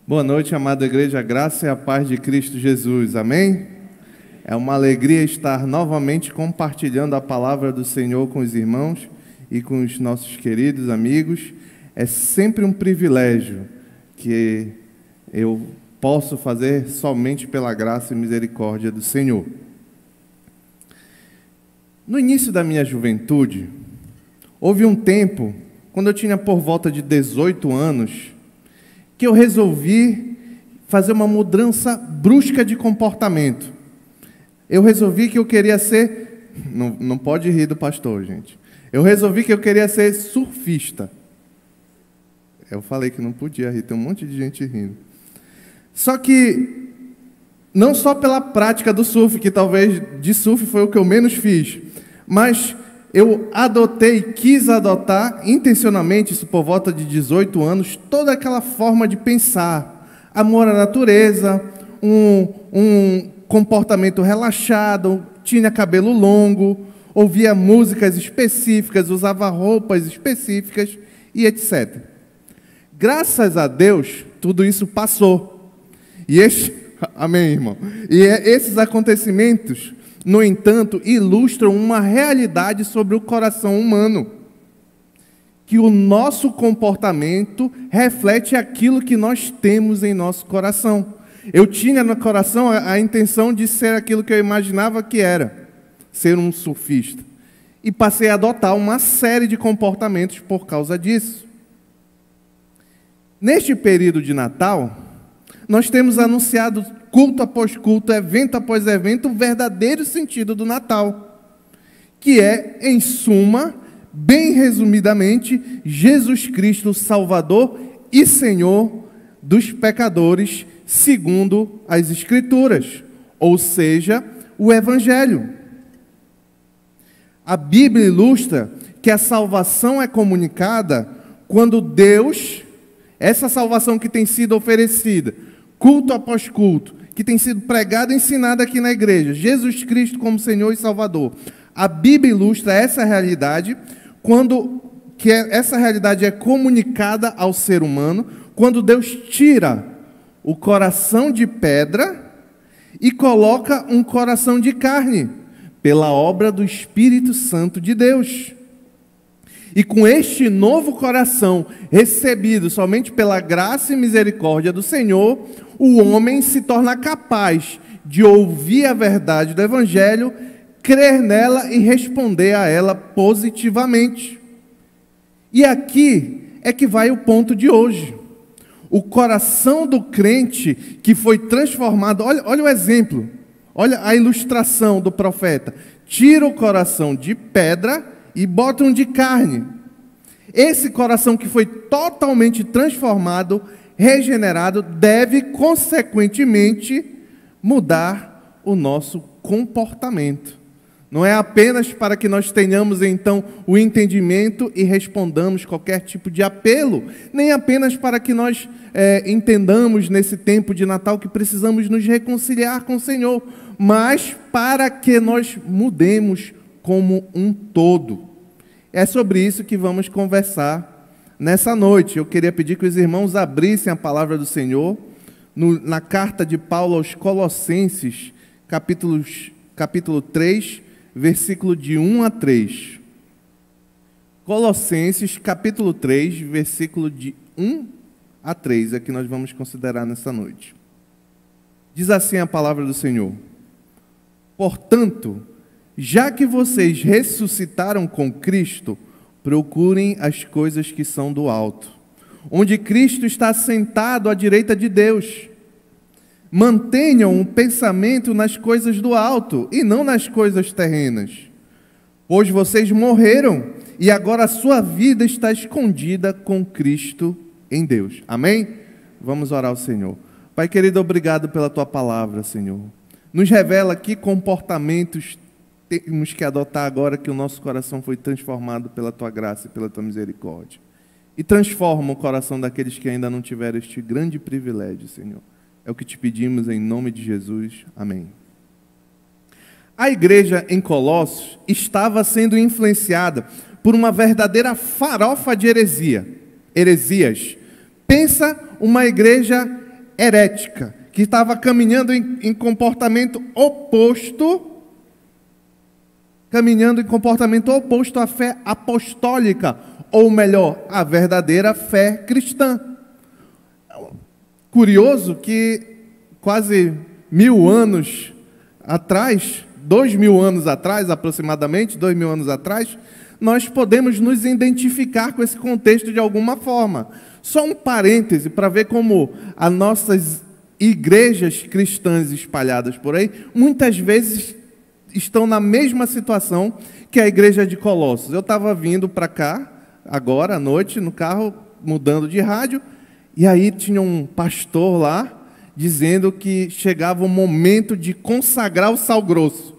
Boa noite, amada igreja, a graça e a paz de Cristo Jesus, amém? É uma alegria estar novamente compartilhando a palavra do Senhor com os irmãos e com os nossos queridos amigos. É sempre um privilégio que eu posso fazer somente pela graça e misericórdia do Senhor. No início da minha juventude, houve um tempo, quando eu tinha por volta de 18 anos, que eu resolvi fazer uma mudança brusca de comportamento. Eu resolvi que eu queria ser... Não pode rir do pastor, gente. Eu resolvi que eu queria ser surfista. Eu falei que não podia rir, tem um monte de gente rindo. Só que, não só pela prática do surf, que talvez de surf foi o que eu menos fiz, mas eu quis adotar intencionalmente, isso por volta de 18 anos, toda aquela forma de pensar, amor à natureza, um comportamento relaxado, tinha cabelo longo, ouvia músicas específicas, usava roupas específicas e etc. Graças a Deus, tudo isso passou. Amém, irmão? E esses acontecimentos, no entanto, ilustram uma realidade sobre o coração humano, que o nosso comportamento reflete aquilo que nós temos em nosso coração. Eu tinha no coração a intenção de ser aquilo que eu imaginava que era, ser um surfista, e passei a adotar uma série de comportamentos por causa disso. Neste período de Natal, nós temos anunciado culto após culto, evento após evento, o verdadeiro sentido do Natal, que é, em suma, bem resumidamente, Jesus Cristo, Salvador e Senhor dos pecadores, segundo as Escrituras, ou seja, o Evangelho. A Bíblia ilustra que a salvação é comunicada quando Deus, essa salvação que tem sido oferecida, culto após culto, que tem sido pregado e ensinado aqui na igreja, Jesus Cristo como Senhor e Salvador. A Bíblia ilustra essa realidade, essa realidade é comunicada ao ser humano, quando Deus tira o coração de pedra e coloca um coração de carne, pela obra do Espírito Santo de Deus. E com este novo coração, recebido somente pela graça e misericórdia do Senhor, o homem se torna capaz de ouvir a verdade do Evangelho, crer nela e responder a ela positivamente. E aqui é que vai o ponto de hoje. O coração do crente que foi transformado, olha o exemplo, olha a ilustração do profeta. Tira o coração de pedra e bota um de carne. Esse coração que foi totalmente transformado, regenerado, deve, consequentemente, mudar o nosso comportamento. Não é apenas para que nós tenhamos, então, o entendimento e respondamos qualquer tipo de apelo, nem apenas para que nós entendamos nesse tempo de Natal que precisamos nos reconciliar com o Senhor, mas para que nós mudemos como um todo. É sobre isso que vamos conversar nessa noite. Eu queria pedir que os irmãos abrissem a palavra do Senhor na carta de Paulo aos Colossenses, capítulo 3, versículo de 1 a 3. Colossenses, capítulo 3, versículo de 1 a 3, é que nós vamos considerar nessa noite. Diz assim a palavra do Senhor: Portanto, já que vocês ressuscitaram com Cristo, procurem as coisas que são do alto, onde Cristo está sentado à direita de Deus. Mantenham o pensamento nas coisas do alto e não nas coisas terrenas, pois vocês morreram e agora a sua vida está escondida com Cristo em Deus. Amém? Vamos orar ao Senhor. Pai querido, obrigado pela tua palavra, Senhor. Nos revela que comportamentos temos que adotar agora que o nosso coração foi transformado pela tua graça e pela tua misericórdia. E transforma o coração daqueles que ainda não tiveram este grande privilégio, Senhor. É o que te pedimos em nome de Jesus. Amém. A igreja em Colossos estava sendo influenciada por uma verdadeira farofa de heresias. Pensa uma igreja herética, que estava caminhando em comportamento oposto, à fé apostólica, ou melhor, a verdadeira fé cristã. Curioso que quase 1000 anos atrás, 2000 anos atrás, aproximadamente, 2000 anos atrás, nós podemos nos identificar com esse contexto de alguma forma. Só um parêntese para ver como as nossas igrejas cristãs espalhadas por aí, muitas vezes estão na mesma situação que a igreja de Colossos. Eu estava vindo para cá, agora à noite, no carro, mudando de rádio, e aí tinha um pastor lá, dizendo que chegava o momento de consagrar o sal grosso.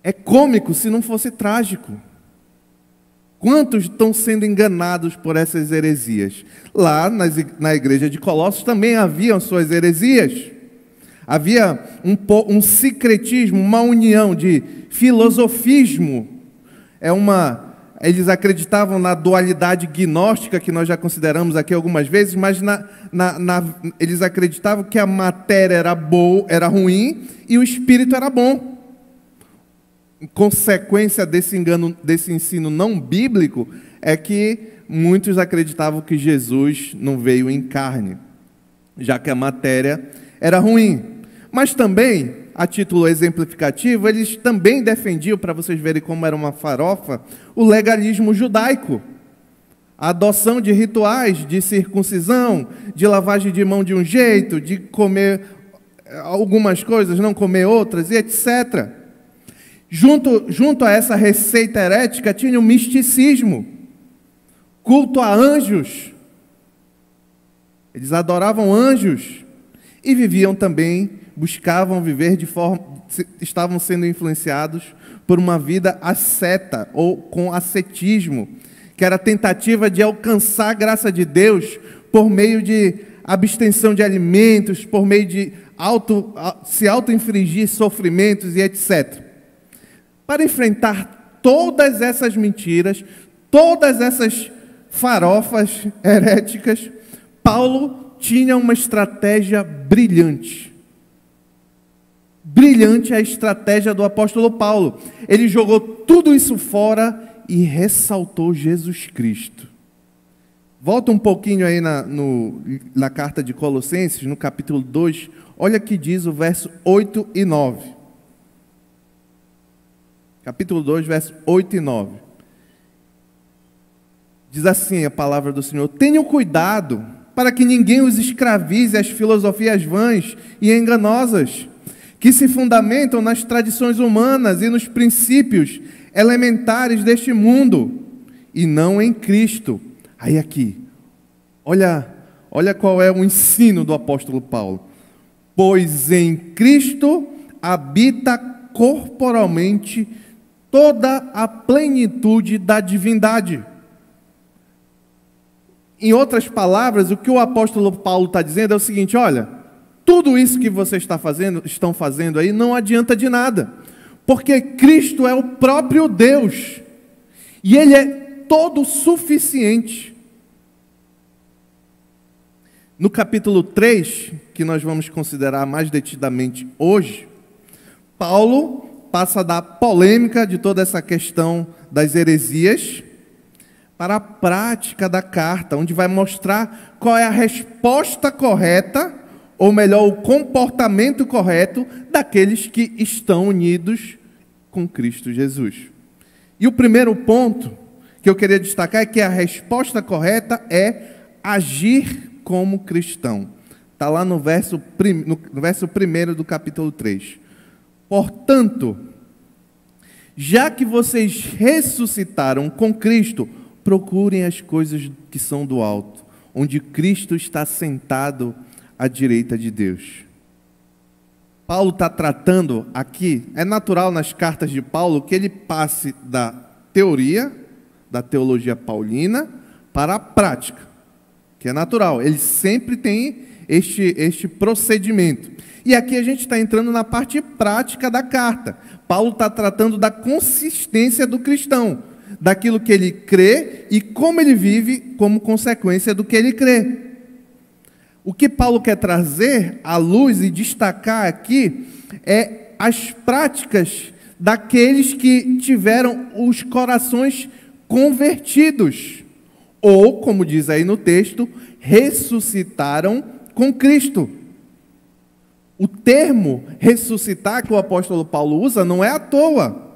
É cômico se não fosse trágico. Quantos estão sendo enganados por essas heresias? Lá na igreja de Colossos também haviam suas heresias. Havia um sincretismo, uma união de filosofismo. Eles acreditavam na dualidade gnóstica, que nós já consideramos aqui algumas vezes, mas eles acreditavam que a matéria era ruim e o espírito era bom. Em consequência desse ensino não bíblico, é que muitos acreditavam que Jesus não veio em carne, já que a matéria era ruim. Mas também, a título exemplificativo, eles também defendiam, para vocês verem como era uma farofa, o legalismo judaico. A adoção de rituais de circuncisão, de lavagem de mão de um jeito, de comer algumas coisas, não comer outras, e etc. Junto a essa receita herética tinha o misticismo, culto a anjos. Eles adoravam anjos e viviam também, buscavam viver estavam sendo influenciados por uma vida asceta ou com ascetismo, que era a tentativa de alcançar a graça de Deus por meio de abstenção de alimentos, por meio de se auto-infligir sofrimentos e etc. Para enfrentar todas essas mentiras, todas essas farofas heréticas, Paulo tinha uma estratégia brilhante. Brilhante a estratégia do apóstolo Paulo. Ele jogou tudo isso fora e ressaltou Jesus Cristo. Volta um pouquinho aí na carta de Colossenses, no capítulo 2, olha o que diz o verso 8 e 9. Capítulo 2, verso 8 e 9. Diz assim a palavra do Senhor: tenham cuidado para que ninguém os escravize às filosofias vãs e enganosas, que se fundamentam nas tradições humanas e nos princípios elementares deste mundo, e não em Cristo. Aí aqui, olha qual é o ensino do apóstolo Paulo. Pois em Cristo habita corporalmente toda a plenitude da divindade. Em outras palavras, o que o apóstolo Paulo está dizendo é o seguinte: olha, tudo isso que vocês estão fazendo aí não adianta de nada, porque Cristo é o próprio Deus, e Ele é todo suficiente. No capítulo 3, que nós vamos considerar mais detidamente hoje, Paulo passa da polêmica de toda essa questão das heresias para a prática da carta, onde vai mostrar qual é a resposta correta, ou melhor, o comportamento correto daqueles que estão unidos com Cristo Jesus. E o primeiro ponto que eu queria destacar é que a resposta correta é agir como cristão. Está lá no verso 1 do capítulo 3. Portanto, já que vocês ressuscitaram com Cristo, procurem as coisas que são do alto, onde Cristo está sentado à direita de Deus. Paulo está tratando aqui, é natural nas cartas de Paulo que ele passe da teoria, da teologia paulina, para a prática, que é natural, ele sempre tem este procedimento. E aqui a gente está entrando na parte prática da carta. Paulo está tratando da consistência do cristão, daquilo que ele crê e como ele vive como consequência do que ele crê. O que Paulo quer trazer à luz e destacar aqui é as práticas daqueles que tiveram os corações convertidos, ou, como diz aí no texto, ressuscitaram com Cristo. O termo ressuscitar que o apóstolo Paulo usa não é à toa.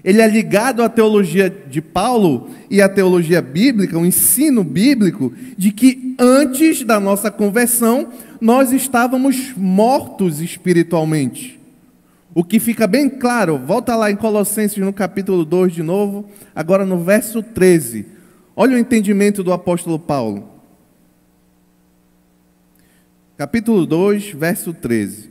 Ele é ligado à teologia de Paulo e à teologia bíblica, o ensino bíblico, de que antes da nossa conversão, nós estávamos mortos espiritualmente. O que fica bem claro, volta lá em Colossenses no capítulo 2 de novo, agora no verso 13. Olha o entendimento do apóstolo Paulo. Capítulo 2, verso 13.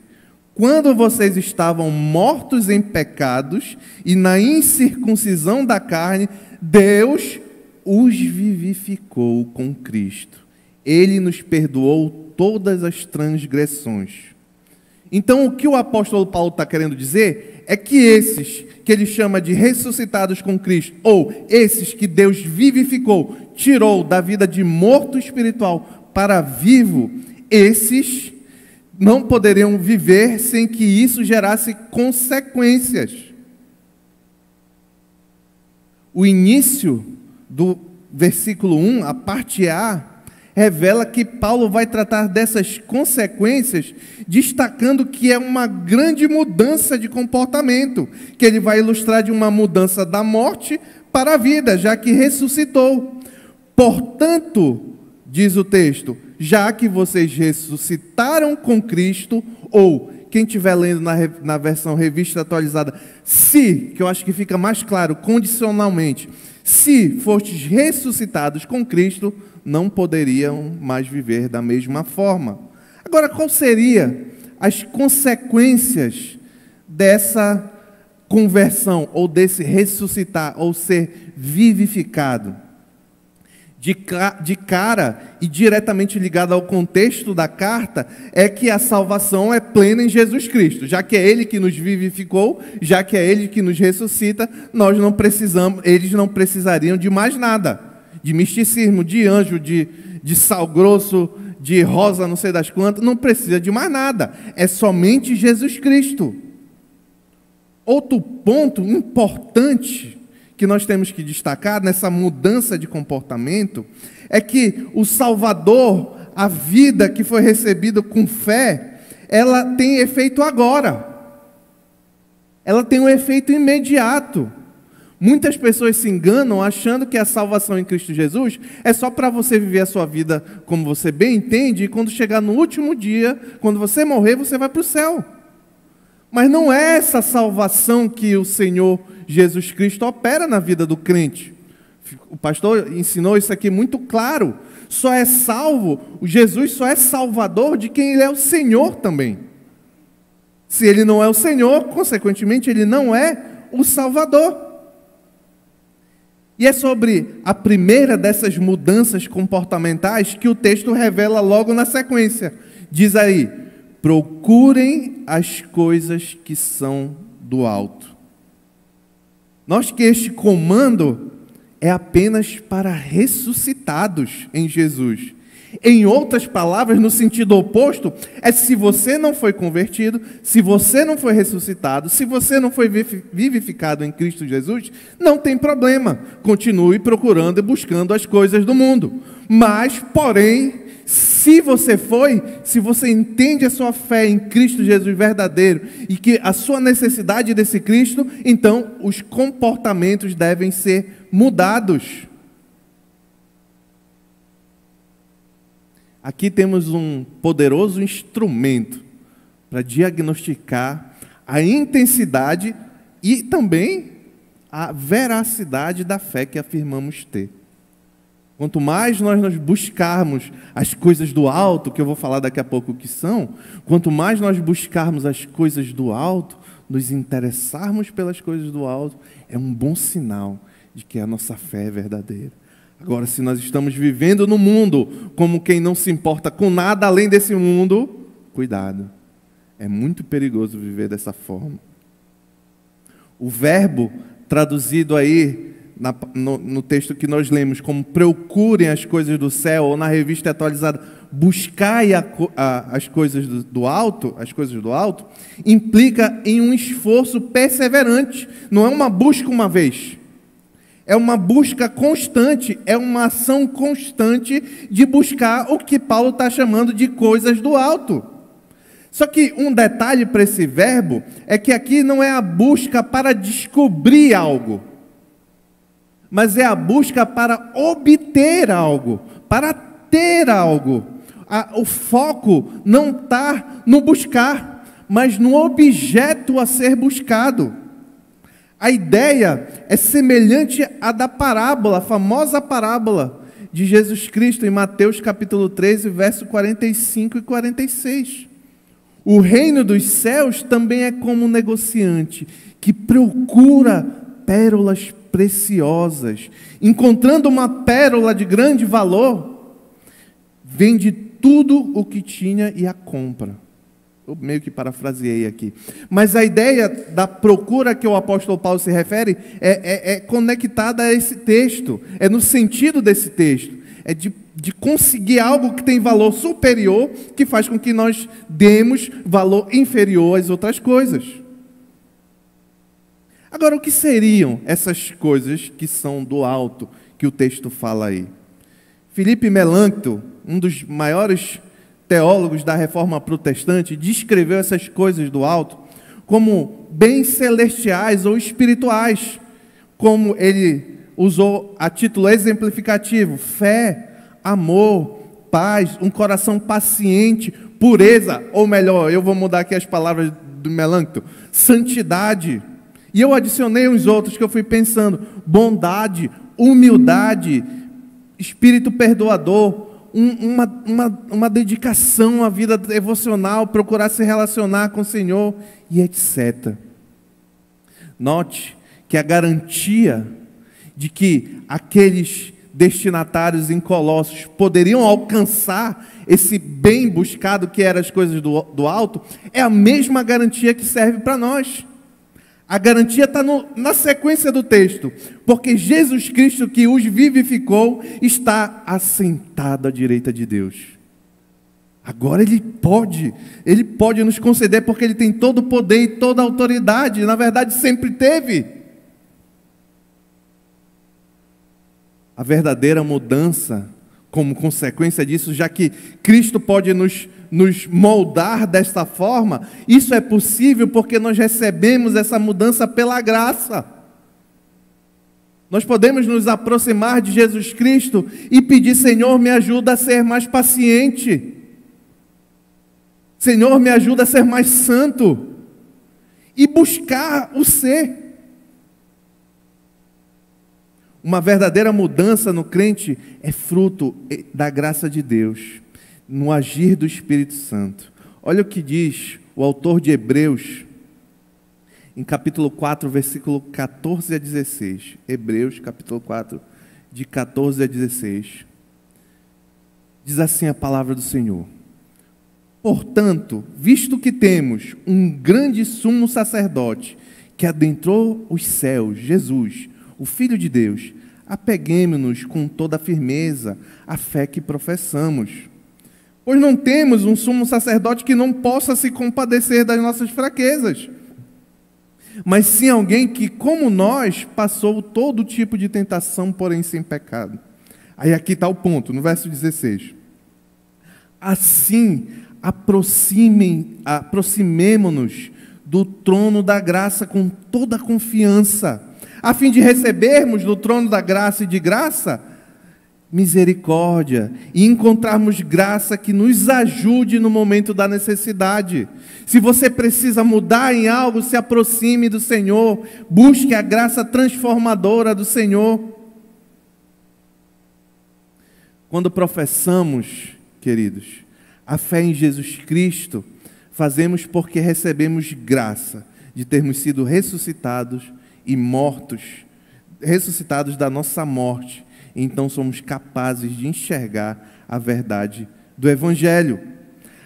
Quando vocês estavam mortos em pecados e na incircuncisão da carne, Deus os vivificou com Cristo. Ele nos perdoou todas as transgressões. Então, o que o apóstolo Paulo está querendo dizer é que esses que ele chama de ressuscitados com Cristo, ou esses que Deus vivificou, tirou da vida de morto espiritual para vivo, esses não poderiam viver sem que isso gerasse consequências. O início do versículo 1, a parte A, revela que Paulo vai tratar dessas consequências, destacando que é uma grande mudança de comportamento, que ele vai ilustrar de uma mudança da morte para a vida, já que ressuscitou. Portanto, diz o texto, já que vocês ressuscitaram com Cristo, ou, quem estiver lendo na versão revista atualizada, se, que eu acho que fica mais claro, condicionalmente, se fostes ressuscitados com Cristo, não poderiam mais viver da mesma forma. Agora, qual seriam as consequências dessa conversão, ou desse ressuscitar, ou ser vivificado? De cara e diretamente ligado ao contexto da carta, é que a salvação é plena em Jesus Cristo. Já que é Ele que nos vivificou, já que é Ele que nos ressuscita, nós não precisamos, eles não precisariam de mais nada. De misticismo, de anjo, de sal grosso, de rosa, não sei das quantas, não precisa de mais nada. É somente Jesus Cristo. Outro ponto importante que nós temos que destacar nessa mudança de comportamento é que o Salvador, a vida que foi recebida com fé, ela tem efeito agora. Ela tem um efeito imediato. Muitas pessoas se enganam achando que a salvação em Cristo Jesus é só para você viver a sua vida como você bem entende, e quando chegar no último dia, quando você morrer, você vai para o céu. Mas não é essa salvação que o Senhor Jesus Cristo opera na vida do crente. O pastor ensinou isso aqui muito claro. Só é salvo, Jesus só é salvador de quem Ele é o Senhor também. Se Ele não é o Senhor, consequentemente Ele não é o Salvador. E é sobre a primeira dessas mudanças comportamentais que o texto revela logo na sequência. Diz aí, procurem as coisas que são do alto. Nós que este comando é apenas para ressuscitados em Jesus. Em outras palavras, no sentido oposto, é se você não foi convertido, se você não foi ressuscitado, se você não foi vivificado em Cristo Jesus, não tem problema. Continue procurando e buscando as coisas do mundo. Mas, porém, se você foi, se você entende a sua fé em Cristo Jesus verdadeiro e que a sua necessidade desse Cristo, então os comportamentos devem ser mudados. Aqui temos um poderoso instrumento para diagnosticar a intensidade e também a veracidade da fé que afirmamos ter. Quanto mais nós buscarmos as coisas do alto, que eu vou falar daqui a pouco o que são, quanto mais nós buscarmos as coisas do alto, nos interessarmos pelas coisas do alto, é um bom sinal de que a nossa fé é verdadeira. Agora, se nós estamos vivendo no mundo como quem não se importa com nada além desse mundo, cuidado, é muito perigoso viver dessa forma. O verbo traduzido aí no texto que nós lemos, como procurem as coisas do céu, ou na revista atualizada, buscai as coisas do alto, implica em um esforço perseverante. Não é uma busca uma vez. É uma busca constante, é uma ação constante de buscar o que Paulo está chamando de coisas do alto. Só que um detalhe para esse verbo é que aqui não é a busca para descobrir algo, mas é a busca para obter algo, para ter algo. O foco não está no buscar, mas no objeto a ser buscado. A ideia é semelhante à da parábola, a famosa parábola de Jesus Cristo em Mateus capítulo 13, verso 45 e 46. O reino dos céus também é como um negociante que procura pérolas preciosas. Encontrando uma pérola de grande valor, vende tudo o que tinha e a compra. Eu meio que parafraseei aqui. Mas a ideia da procura que o apóstolo Paulo se refere é conectada a esse texto. É no sentido desse texto. É de conseguir algo que tem valor superior, que faz com que nós demos valor inferior às outras coisas. Agora, o que seriam essas coisas que são do alto, que o texto fala aí? Filipe Melanchthon, um dos maiores teólogos da Reforma Protestante, descreveu essas coisas do alto como bens celestiais ou espirituais, como ele usou a título exemplificativo: fé, amor, paz, um coração paciente, pureza, ou melhor, eu vou mudar aqui as palavras do Melanchthon, santidade. E eu adicionei uns outros que eu fui pensando: bondade, humildade, espírito perdoador, uma dedicação à vida devocional, procurar se relacionar com o Senhor e etc. Note que a garantia de que aqueles destinatários em Colossos poderiam alcançar esse bem buscado que eram as coisas do alto, é a mesma garantia que serve para nós. A garantia está na sequência do texto, porque Jesus Cristo, que os vivificou, está assentado à direita de Deus. Agora Ele pode nos conceder, porque Ele tem todo o poder e toda a autoridade, na verdade sempre teve. A verdadeira mudança, como consequência disso, já que Cristo pode nos moldar desta forma, isso é possível porque nós recebemos essa mudança pela graça. Nós podemos nos aproximar de Jesus Cristo e pedir: Senhor, me ajuda a ser mais paciente. Senhor, me ajuda a ser mais santo. E buscar o ser. Uma verdadeira mudança no crente é fruto da graça de Deus, no agir do Espírito Santo. Olha o que diz o autor de Hebreus, em capítulo 4, versículo 14 a 16. Hebreus, capítulo 4, de 14 a 16. Diz assim a palavra do Senhor: portanto, visto que temos um grande sumo sacerdote, que adentrou os céus, Jesus, o Filho de Deus, apeguemo-nos com toda a firmeza à fé que professamos. Pois não temos um sumo sacerdote que não possa se compadecer das nossas fraquezas, mas sim alguém que, como nós, passou todo tipo de tentação, porém sem pecado. Aí aqui está o ponto, no verso 16. Assim, aproximemo-nos do trono da graça com toda a confiança, a fim de recebermos do trono da graça e de graça misericórdia e encontrarmos graça que nos ajude no momento da necessidade. Se você precisa mudar em algo, se aproxime do Senhor, busque a graça transformadora do Senhor. Quando professamos, queridos, a fé em Jesus Cristo, fazemos porque recebemos graça de termos sido ressuscitados e mortos, ressuscitados da nossa morte. Então somos capazes de enxergar a verdade do Evangelho.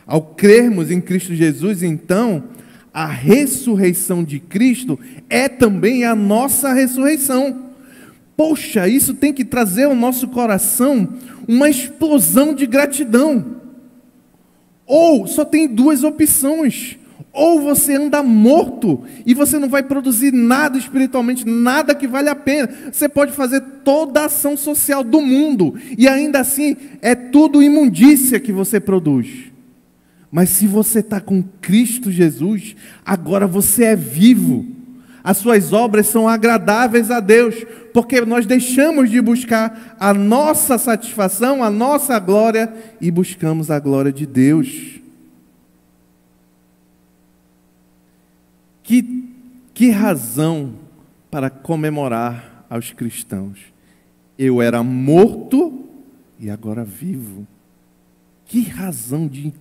Ao crermos em Cristo Jesus, então, a ressurreição de Cristo é também a nossa ressurreição. poxa, isso tem que trazer ao nosso coração uma explosão de gratidão. Ou só tem duas opções: ou você anda morto e você não vai produzir nada espiritualmente, nada que vale a pena. Você pode fazer toda a ação social do mundo e ainda assim é tudo imundícia que você produz. Mas se você está com Cristo Jesus, agora você é vivo. As suas obras são agradáveis a Deus, porque nós deixamos de buscar a nossa satisfação, a nossa glória, e buscamos a glória de Deus. Que razão para comemorar aos cristãos? Eu era morto e agora vivo. Que razão de...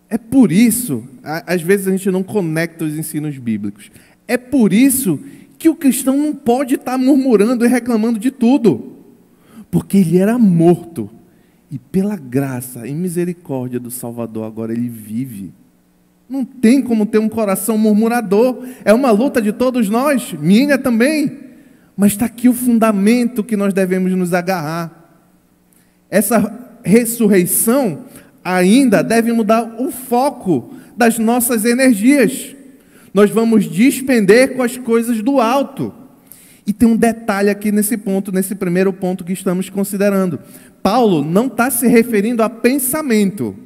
É por isso, às vezes a gente não conecta os ensinos bíblicos. É por isso que o cristão não pode estar murmurando e reclamando de tudo. Porque ele era morto. E pela graça e misericórdia do Salvador, agora ele vive. Não tem como ter um coração murmurador. É uma luta de todos nós, minha também. Mas está aqui o fundamento que nós devemos nos agarrar. Essa ressurreição ainda deve mudar o foco das nossas energias. Nós vamos despender com as coisas do alto. E tem um detalhe aqui nesse ponto, nesse primeiro ponto que estamos considerando. Paulo não está se referindo a pensamento.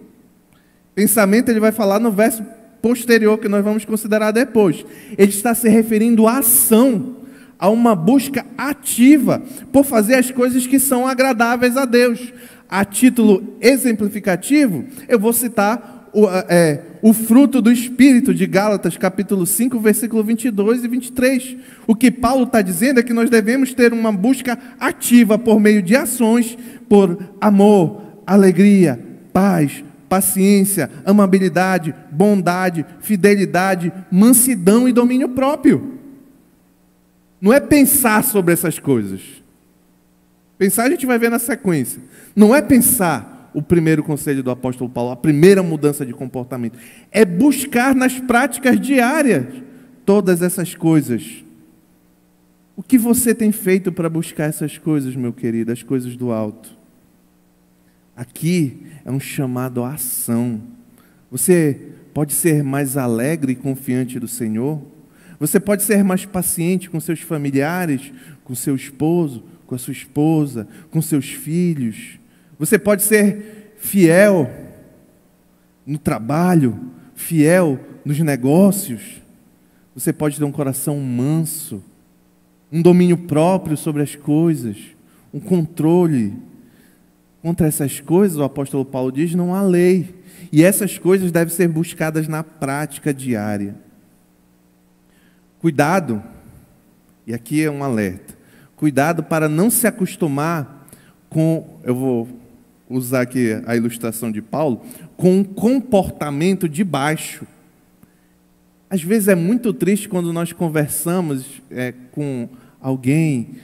Pensamento ele vai falar no verso posterior que nós vamos considerar depois. Ele está se referindo à ação, a uma busca ativa por fazer as coisas que são agradáveis a Deus. A título exemplificativo, eu vou citar o fruto do Espírito de Gálatas, capítulo 5, versículo 22 e 23. O que Paulo está dizendo é que nós devemos ter uma busca ativa por meio de ações, por amor, alegria, paz, paciência, amabilidade, bondade, fidelidade, mansidão e domínio próprio. Não é pensar sobre essas coisas. Pensar a gente vai ver na sequência. Não é pensar o primeiro conselho do apóstolo Paulo, a primeira mudança de comportamento. É buscar nas práticas diárias todas essas coisas. O que você tem feito para buscar essas coisas, meu querido, as coisas do alto? Aqui é um chamado à ação. Você pode ser mais alegre e confiante do Senhor. Você pode ser mais paciente com seus familiares, com seu esposo, com a sua esposa, com seus filhos. Você pode ser fiel no trabalho, fiel nos negócios. Você pode ter um coração manso, um domínio próprio sobre as coisas, um controle. Contra essas coisas, o apóstolo Paulo diz, não há lei. E essas coisas devem ser buscadas na prática diária. Cuidado, e aqui é um alerta, cuidado para não se acostumar com, eu vou usar aqui a ilustração de Paulo, com um comportamento de baixo. Às vezes é muito triste quando nós conversamos com alguém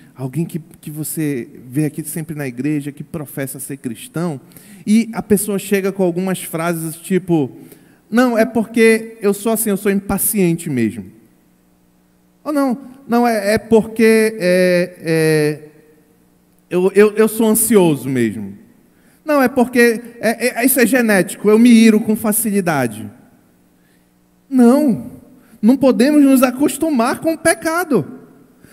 que você vê aqui sempre na igreja, que professa ser cristão, e a pessoa chega com algumas frases tipo, não, é porque eu sou assim, eu sou impaciente mesmo. Ou não, é porque eu sou ansioso mesmo. Não, é porque isso é genético, eu me iro com facilidade. Não podemos nos acostumar com o pecado.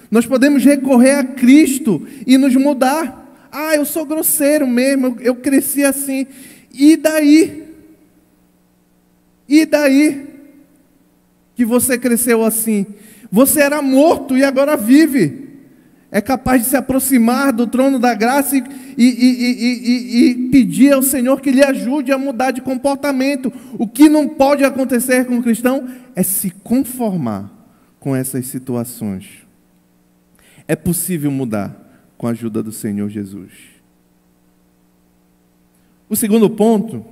Nós podemos recorrer a Cristo e nos mudar. Ah, eu sou grosseiro mesmo, eu cresci assim. E daí? E daí que você cresceu assim? Você era morto e agora vive. É capaz de se aproximar do trono da graça e pedir ao Senhor que lhe ajude a mudar de comportamento. O que não pode acontecer com o cristão é se conformar com essas situações. É possível mudar com a ajuda do Senhor Jesus. O segundo ponto,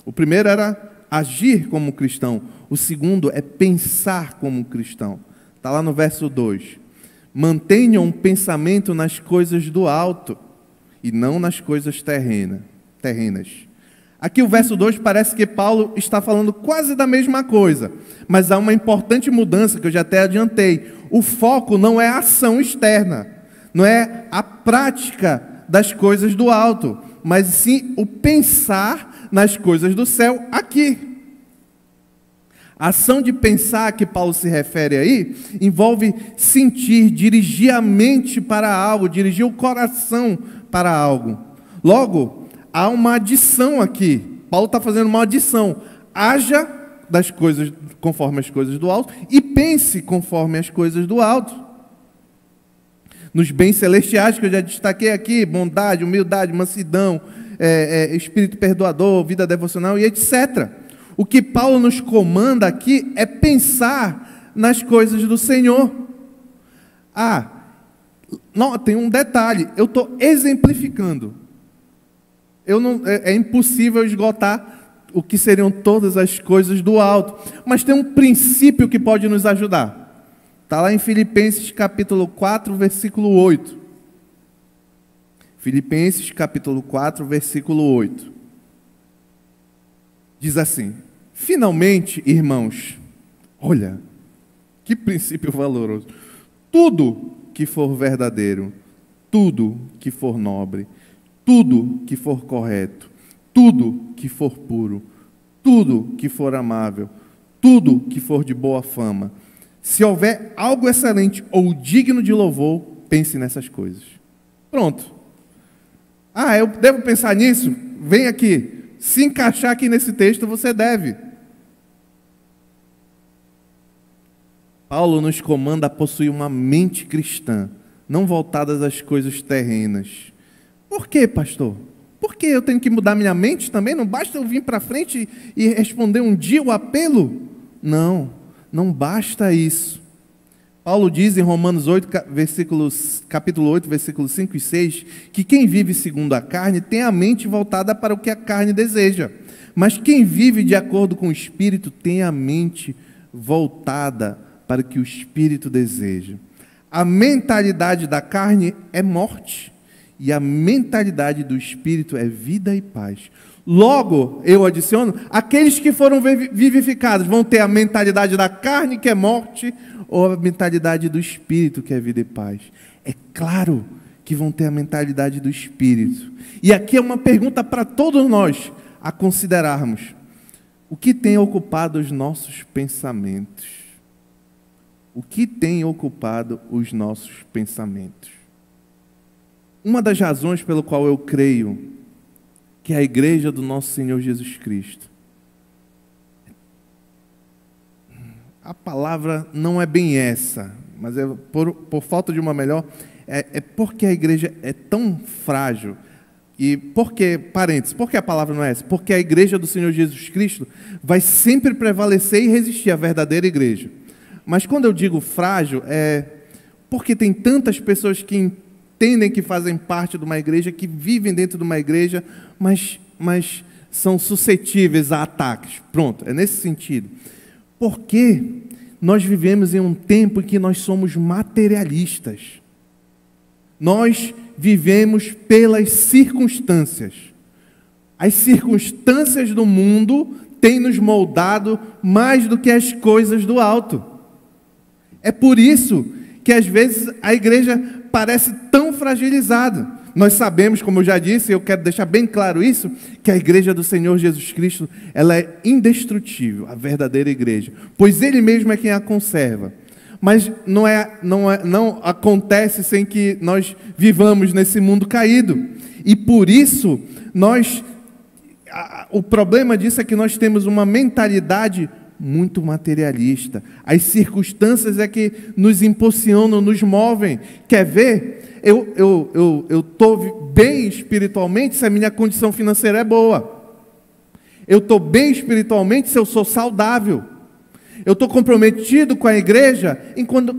o primeiro era agir como cristão. O segundo é pensar como cristão. Está lá no verso 2. Mantenham um pensamento nas coisas do alto e não nas coisas terrenas. Aqui o verso 2 parece que Paulo está falando quase da mesma coisa, mas há uma importante mudança que eu já até adiantei. O foco não é a ação externa, não é a prática das coisas do alto, mas sim o pensar nas coisas do céu aqui. A ação de pensar que Paulo se refere aí envolve sentir, dirigir a mente para algo, dirigir o coração para algo. Logo, há uma adição aqui. Paulo está fazendo uma adição. Haja das coisas conforme as coisas do alto e pense conforme as coisas do alto. Nos bens celestiais que eu já destaquei aqui, bondade, humildade, mansidão, espírito perdoador, vida devocional e etc. O que Paulo nos comanda aqui é pensar nas coisas do Senhor. Não, tem um detalhe, eu estou exemplificando. É impossível esgotar o que seriam todas as coisas do alto. Mas tem um princípio que pode nos ajudar. Está lá em Filipenses capítulo 4, versículo 8. Filipenses capítulo 4, versículo 8. Diz assim: finalmente, irmãos, olha, que princípio valoroso. Tudo que for verdadeiro, tudo que for nobre, tudo que for correto, tudo que for puro, tudo que for amável, tudo que for de boa fama, se houver algo excelente ou digno de louvor, pense nessas coisas. Pronto. Eu devo pensar nisso? Vem aqui. Se encaixar aqui nesse texto, você deve. Paulo nos comanda a possuir uma mente cristã, não voltada às coisas terrenas. Por quê, pastor? Por que eu tenho que mudar minha mente também? Não basta eu vir para frente e responder um dia o apelo? Não basta isso. Paulo diz em Romanos 8, capítulo 8, versículos 5 e 6, que quem vive segundo a carne tem a mente voltada para o que a carne deseja. Mas quem vive de acordo com o Espírito tem a mente voltada para o que o Espírito deseja. A mentalidade da carne é morte, e a mentalidade do Espírito é vida e paz. Logo, eu adiciono, aqueles que foram vivificados vão ter a mentalidade da carne, que é morte, ou a mentalidade do Espírito, que é vida e paz. É claro que vão ter a mentalidade do Espírito. E aqui é uma pergunta para todos nós a considerarmos. O que tem ocupado os nossos pensamentos? O que tem ocupado os nossos pensamentos? Uma das razões pelo qual eu creio que a igreja do nosso Senhor Jesus Cristo, a palavra não é bem essa, mas por falta de uma melhor, é porque a igreja é tão frágil. E por que a palavra não é essa? Porque a igreja do Senhor Jesus Cristo vai sempre prevalecer e resistir à verdadeira igreja. Mas quando eu digo frágil, é porque tem tantas pessoas que entendem que fazem parte de uma igreja, que vivem dentro de uma igreja, mas são suscetíveis a ataques. Pronto, é nesse sentido. Porque nós vivemos em um tempo em que nós somos materialistas. Nós vivemos pelas circunstâncias. As circunstâncias do mundo têm nos moldado mais do que as coisas do alto. É por isso que às vezes a igreja parece tão fragilizada. Nós sabemos, como eu já disse, e eu quero deixar bem claro isso, que a igreja do Senhor Jesus Cristo, ela é indestrutível, a verdadeira igreja, pois Ele mesmo é quem a conserva. Mas não acontece sem que nós vivamos nesse mundo caído. E por isso, o problema disso é que nós temos uma mentalidade muito materialista. As circunstâncias é que nos impulsionam, nos movem. Quer ver? Eu estou bem espiritualmente se a minha condição financeira é boa. Eu estou bem espiritualmente se eu sou saudável. Eu estou comprometido com a igreja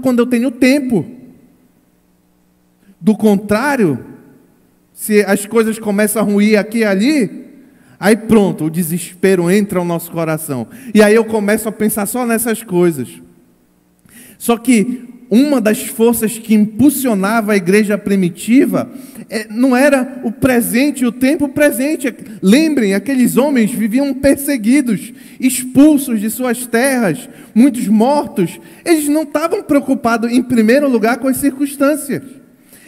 quando eu tenho tempo. Do contrário, se as coisas começam a ruir aqui e ali, aí pronto, o desespero entra no nosso coração. E aí eu começo a pensar só nessas coisas. Só que uma das forças que impulsionava a igreja primitiva não era o presente, o tempo presente. Lembrem, aqueles homens viviam perseguidos, expulsos de suas terras, muitos mortos. Eles não estavam preocupados, em primeiro lugar, com as circunstâncias.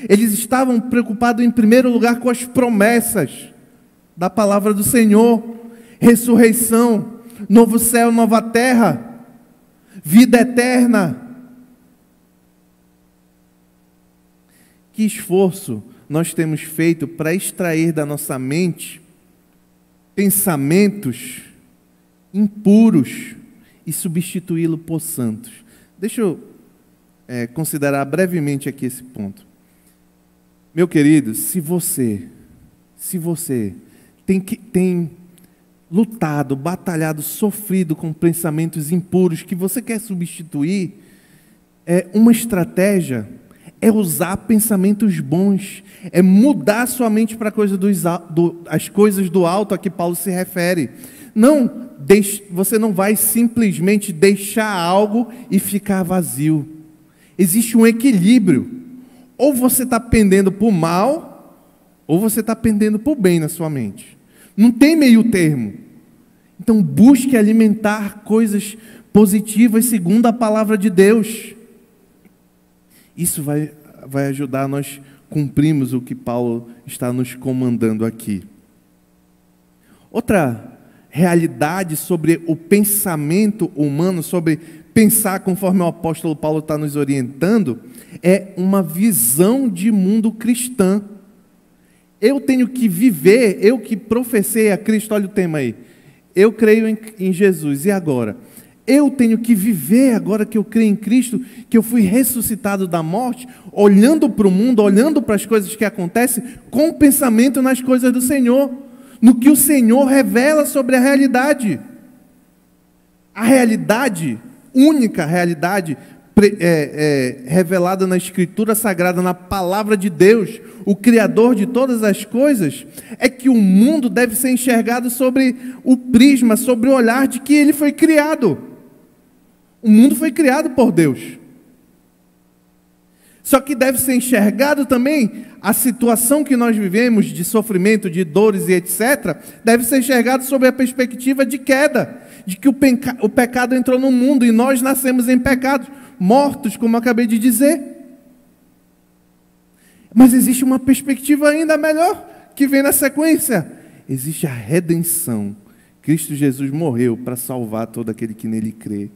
Eles estavam preocupados em primeiro lugar com as promessas da palavra do Senhor, ressurreição, novo céu, nova terra, vida eterna. Que esforço nós temos feito para extrair da nossa mente pensamentos impuros e substituí-lo por santos. Deixa eu considerar brevemente aqui esse ponto. Meu querido, se você tem lutado, batalhado, sofrido com pensamentos impuros que você quer substituir, uma estratégia é usar pensamentos bons, é mudar sua mente para as coisas do alto a que Paulo se refere. Você não vai simplesmente deixar algo e ficar vazio. Existe um equilíbrio. Ou você está pendendo para o mal, ou você está pendendo para o bem na sua mente. Não tem meio termo. Então busque alimentar coisas positivas segundo a palavra de Deus. Isso vai ajudar a nós cumprirmos o que Paulo está nos comandando aqui. Outra realidade sobre o pensamento humano, sobre pensar conforme o apóstolo Paulo está nos orientando, é uma visão de mundo cristã. Eu tenho que viver, eu que professei a Cristo, olha o tema aí, eu creio em Jesus, e agora? Eu tenho que viver, agora que eu creio em Cristo, que eu fui ressuscitado da morte, olhando para o mundo, olhando para as coisas que acontecem, com o pensamento nas coisas do Senhor, no que o Senhor revela sobre a realidade. A realidade, única realidade, revelada na Escritura Sagrada, na Palavra de Deus, o Criador de todas as coisas, é que o mundo deve ser enxergado sobre o prisma, sobre o olhar de que ele foi criado. O mundo foi criado por Deus. Só que deve ser enxergado também a situação que nós vivemos de sofrimento, de dores e etc., deve ser enxergado sob a perspectiva de queda, de que o pecado entrou no mundo e nós nascemos em pecado, mortos, como eu acabei de dizer. Mas existe uma perspectiva ainda melhor, que vem na sequência. Existe a redenção. Cristo Jesus morreu para salvar todo aquele que nele crê.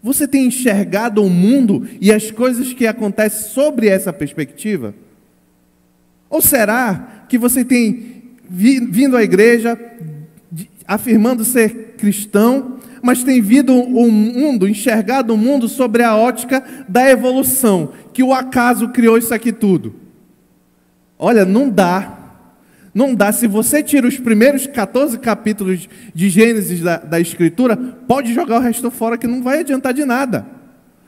Você tem enxergado o mundo e as coisas que acontecem sobre essa perspectiva? Ou será que você tem vindo à igreja afirmando ser cristão, mas tem vindo o mundo, enxergado o mundo sobre a ótica da evolução, que o acaso criou isso aqui tudo? Olha, não dá. Não dá. Se você tira os primeiros 14 capítulos de Gênesis da Escritura, pode jogar o resto fora, que não vai adiantar de nada.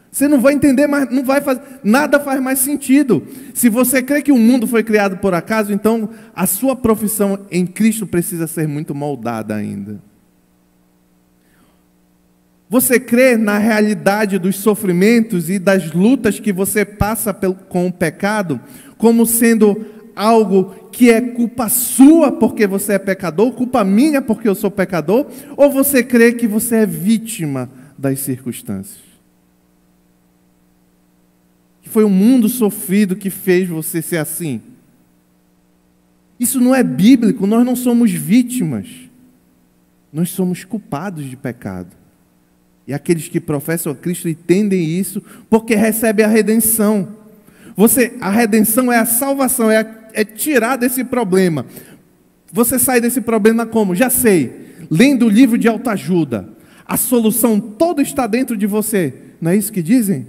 Você não vai entender mais, não vai fazer, nada faz mais sentido. Se você crê que o mundo foi criado por acaso, então a sua profissão em Cristo precisa ser muito moldada ainda. Você crê na realidade dos sofrimentos e das lutas que você passa com o pecado, como sendo algo que é culpa sua porque você é pecador, culpa minha porque eu sou pecador, ou você crê que você é vítima das circunstâncias? Que foi o mundo sofrido que fez você ser assim? Isso não é bíblico, nós não somos vítimas, nós somos culpados de pecado. E aqueles que professam a Cristo entendem isso porque recebem a redenção. A redenção é a salvação, é tirar desse problema. Você sai desse problema como? Já sei, lendo o livro de autoajuda. A solução toda está dentro de você. Não é isso que dizem?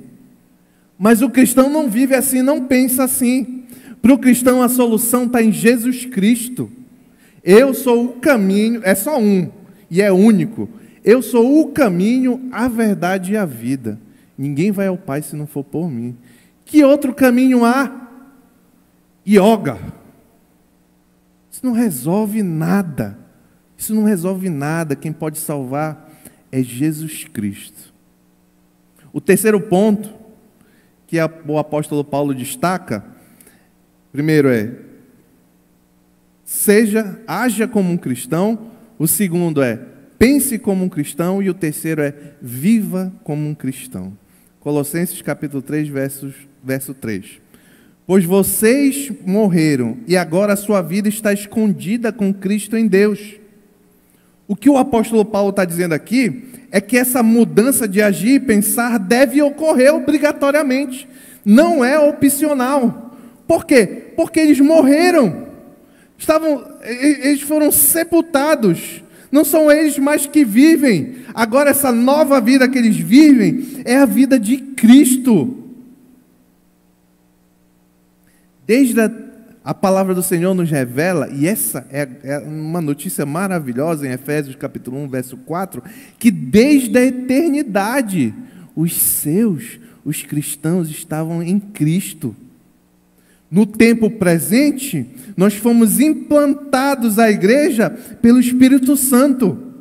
Mas o cristão não vive assim, não pensa assim. Para o cristão a solução está em Jesus Cristo. Eu sou o caminho, é só um, e é único. Eu sou o caminho, a verdade e a vida. Ninguém vai ao Pai se não for por mim. Que outro caminho há? Yoga. Isso não resolve nada. Isso não resolve nada. Quem pode salvar é Jesus Cristo. O terceiro ponto que o apóstolo Paulo destaca, primeiro haja como um cristão. O segundo pense como um cristão. E o terceiro viva como um cristão. Colossenses capítulo 3, verso 3. Pois vocês morreram e agora a sua vida está escondida com Cristo em Deus. O que o apóstolo Paulo está dizendo aqui é que essa mudança de agir e pensar deve ocorrer obrigatoriamente. Não é opcional. Por quê? Porque eles morreram. Eles foram sepultados. Não são eles mais que vivem. Agora essa nova vida que eles vivem é a vida de Cristo. Desde a palavra do Senhor nos revela, e essa é uma notícia maravilhosa em Efésios capítulo 1, verso 4, que desde a eternidade os cristãos estavam em Cristo. No tempo presente, nós fomos implantados à igreja pelo Espírito Santo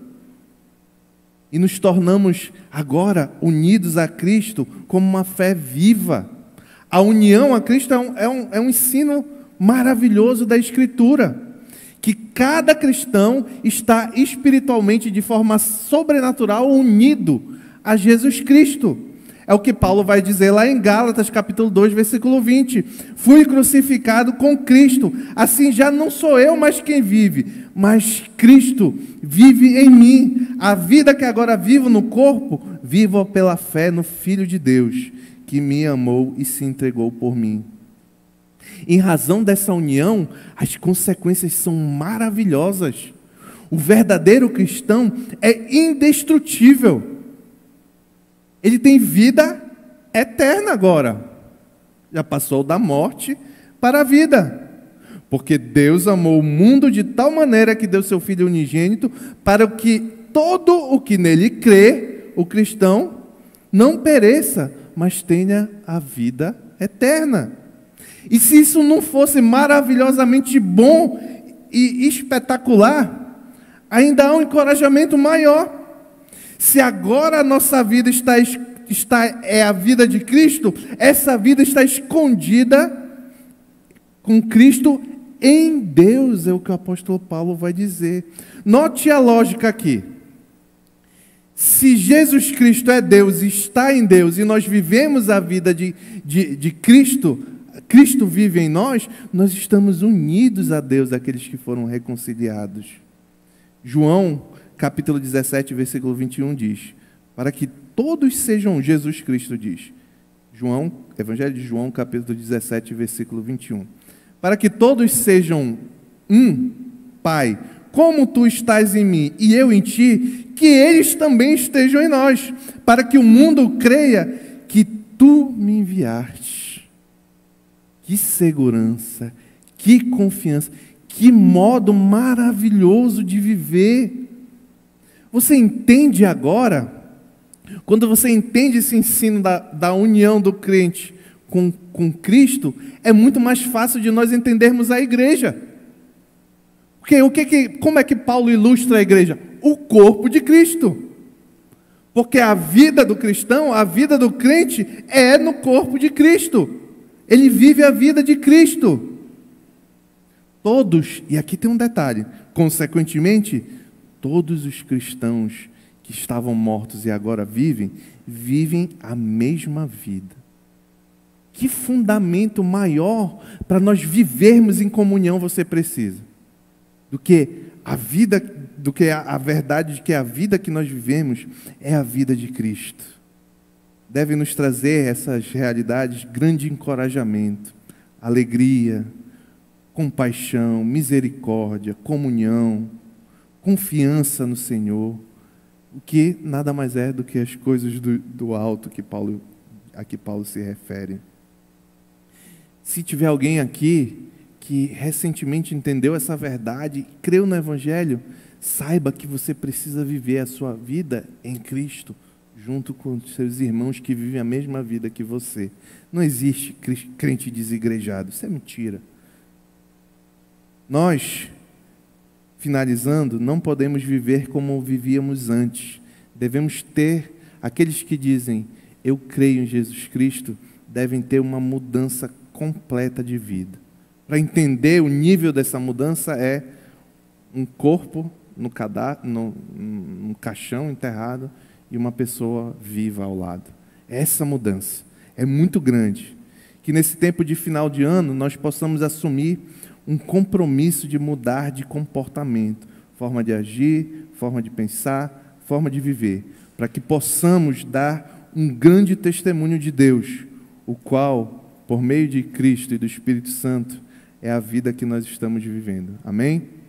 e nos tornamos agora unidos a Cristo como uma fé viva. A união a Cristo é um ensino maravilhoso da Escritura, que cada cristão está espiritualmente, de forma sobrenatural, unido a Jesus Cristo. É o que Paulo vai dizer lá em Gálatas, capítulo 2, versículo 20. Fui crucificado com Cristo, assim já não sou eu mais quem vive, mas Cristo vive em mim. A vida que agora vivo no corpo, vivo pela fé no Filho de Deus, que me amou e se entregou por mim. Em razão dessa união, as consequências são maravilhosas. O verdadeiro cristão é indestrutível. Ele tem vida eterna agora. Já passou da morte para a vida. Porque Deus amou o mundo de tal maneira que deu seu Filho unigênito para que todo o que nele crê, o cristão, não pereça, mas tenha a vida eterna. E se isso não fosse maravilhosamente bom e espetacular, ainda há um encorajamento maior. Se agora a nossa vida é a vida de Cristo, essa vida está escondida com Cristo em Deus, é o que o apóstolo Paulo vai dizer. Note a lógica aqui. Se Jesus Cristo é Deus e está em Deus, e nós vivemos a vida de Cristo, Cristo vive em nós, nós estamos unidos a Deus, aqueles que foram reconciliados. João, capítulo 17, versículo 21 diz, para que todos sejam, Jesus Cristo diz, Evangelho de João, capítulo 17, versículo 21, para que todos sejam um, Pai, como tu estás em mim e eu em ti, que eles também estejam em nós, para que o mundo creia que tu me enviaste. Que segurança, que confiança, que modo maravilhoso de viver. Você entende agora, quando você entende esse ensino da união do crente com Cristo, é muito mais fácil de nós entendermos a igreja. Porque como é que Paulo ilustra a igreja? O corpo de Cristo. Porque a vida do cristão, a vida do crente é no corpo de Cristo. Ele vive a vida de Cristo. Todos, e aqui tem um detalhe, consequentemente, todos os cristãos que estavam mortos e agora vivem a mesma vida. Que fundamento maior para nós vivermos em comunhão você precisa? Do que a verdade de que a vida que nós vivemos é a vida de Cristo. Deve nos trazer essas realidades grande encorajamento, alegria, compaixão, misericórdia, comunhão, confiança no Senhor, o que nada mais é do que as coisas do alto a que Paulo se refere. Se tiver alguém aqui que recentemente entendeu essa verdade, creu no Evangelho, saiba que você precisa viver a sua vida em Cristo, junto com seus irmãos que vivem a mesma vida que você. Não existe crente desigrejado, isso é mentira. Nós, finalizando, não podemos viver como vivíamos antes. Devemos ter, aqueles que dizem, eu creio em Jesus Cristo, devem ter uma mudança completa de vida. Para entender o nível dessa mudança é um corpo no caixão enterrado e uma pessoa viva ao lado. Essa mudança é muito grande, que nesse tempo de final de ano nós possamos assumir um compromisso de mudar de comportamento, forma de agir, forma de pensar, forma de viver, para que possamos dar um grande testemunho de Deus, o qual, por meio de Cristo e do Espírito Santo, é a vida que nós estamos vivendo. Amém?